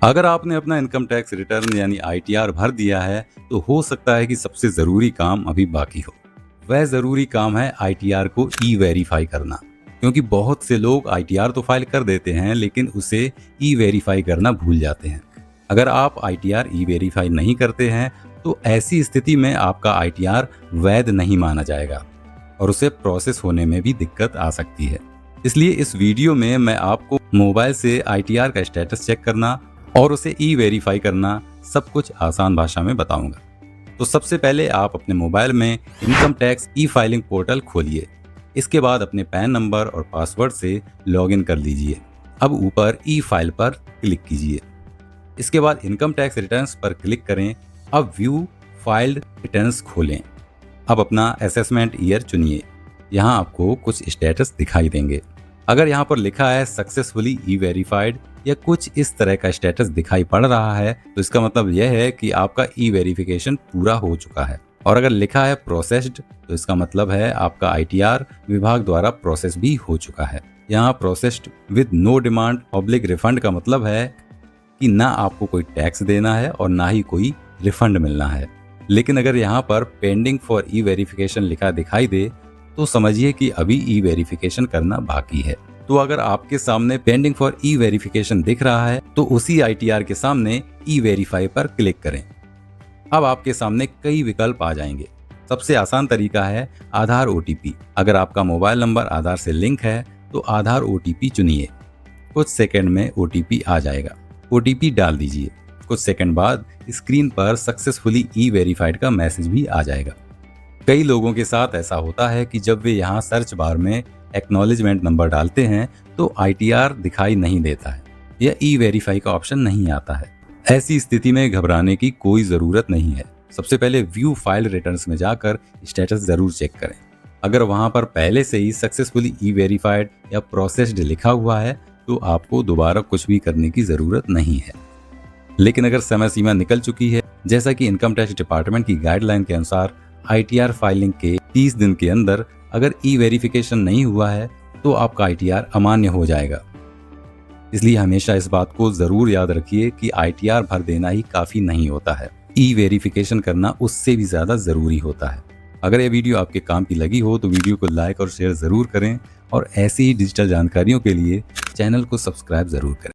अगर आपने अपना इनकम टैक्स रिटर्न यानी आईटीआर भर दिया है तो हो सकता है कि सबसे ज़रूरी काम अभी बाकी हो। वह ज़रूरी काम है आईटीआर को ई वेरीफाई करना, क्योंकि बहुत से लोग आईटीआर तो फाइल कर देते हैं लेकिन उसे ई वेरीफाई करना भूल जाते हैं। अगर आप आईटीआर ई वेरीफाई नहीं करते हैं तो ऐसी स्थिति में आपका आईटीआर वैध नहीं माना जाएगा और उसे प्रोसेस होने में भी दिक्कत आ सकती है। इसलिए इस वीडियो में मैं आपको मोबाइल से आईटीआर का स्टेटस चेक करना और उसे ई वेरीफाई करना सब कुछ आसान भाषा में बताऊंगा। तो सबसे पहले आप अपने मोबाइल में income tax e filing portal खोलिए। इसके बाद अपने पैन नंबर और पासवर्ड से लॉगिन कर लीजिए। अब ऊपर ई फाइल पर क्लिक कीजिए। इसके बाद इनकम टैक्स रिटर्न्स पर क्लिक करें। अब व्यू फाइल्ड रिटर्न्स खोलें। अब अपना असेसमेंट ईयर चुनिए। यहाँ आपको कुछ स्टेटस दिखाई देंगे। अगर यहाँ पर लिखा है सक्सेसफुली ई वेरीफाइड या कुछ इस तरह का स्टेटस दिखाई पड़ रहा है तो इसका मतलब यह है कि आपका ई वेरिफिकेशन पूरा हो चुका है। और अगर लिखा है प्रोसेस्ड तो इसका मतलब है आपका आईटीआर विभाग द्वारा प्रोसेस भी हो चुका है। यहाँ processed with no demand public refund का मतलब है कि ना आपको कोई टैक्स देना है और ना ही कोई रिफंड मिलना है। लेकिन अगर यहाँ पर पेंडिंग फॉर ई वेरिफिकेशन लिखा दिखाई दे तो समझिए कि अभी ई वेरिफिकेशन करना बाकी है। तो अगर आपके सामने पेंडिंग फॉर ई वेरिफिकेशन दिख रहा है तो उसी आईटीआर के सामने ई वेरीफाई पर क्लिक करें। अब आपके सामने कई विकल्प आ जाएंगे। सबसे आसान तरीका है आधार ओटीपी। अगर आपका मोबाइल नंबर आधार से लिंक है तो आधार ओटीपी चुनिए। कुछ सेकंड में ओटीपी आ जाएगा। ओटीपी डाल दीजिए। कुछ सेकंड बाद स्क्रीन पर सक्सेसफुली ई वेरीफाइड का मैसेज भी आ जाएगा। कई लोगों के साथ ऐसा होता है कि जब वे यहाँ सर्च बार में एक्नॉलेजमेंट नंबर डालते हैं तो आईटीआर दिखाई नहीं देता है या ई वेरीफाई का ऑप्शन नहीं आता है। ऐसी स्थिति में घबराने की कोई ज़रूरत नहीं है। सबसे पहले व्यू फाइल रिटर्न्स में जाकर स्टेटस ज़रूर चेक करें। अगर वहाँ पर पहले से ही सक्सेसफुली ई वेरीफाइड या प्रोसेस्ड लिखा हुआ है तो आपको दोबारा कुछ भी करने की ज़रूरत नहीं है। लेकिन अगर समय सीमा निकल चुकी है, जैसा कि इनकम टैक्स डिपार्टमेंट की गाइडलाइन के अनुसार आईटीआर फाइलिंग के 30 दिन के अंदर अगर ई वेरिफिकेशन नहीं हुआ है तो आपका आईटीआर अमान्य हो जाएगा। इसलिए हमेशा इस बात को जरूर याद रखिए कि आईटीआर भर देना ही काफी नहीं होता है, ई वेरिफिकेशन करना उससे भी ज्यादा जरूरी होता है। अगर ये वीडियो आपके काम की लगी हो तो वीडियो को लाइक और शेयर जरूर करें और ऐसी ही डिजिटल जानकारियों के लिए चैनल को सब्सक्राइब जरूर करें।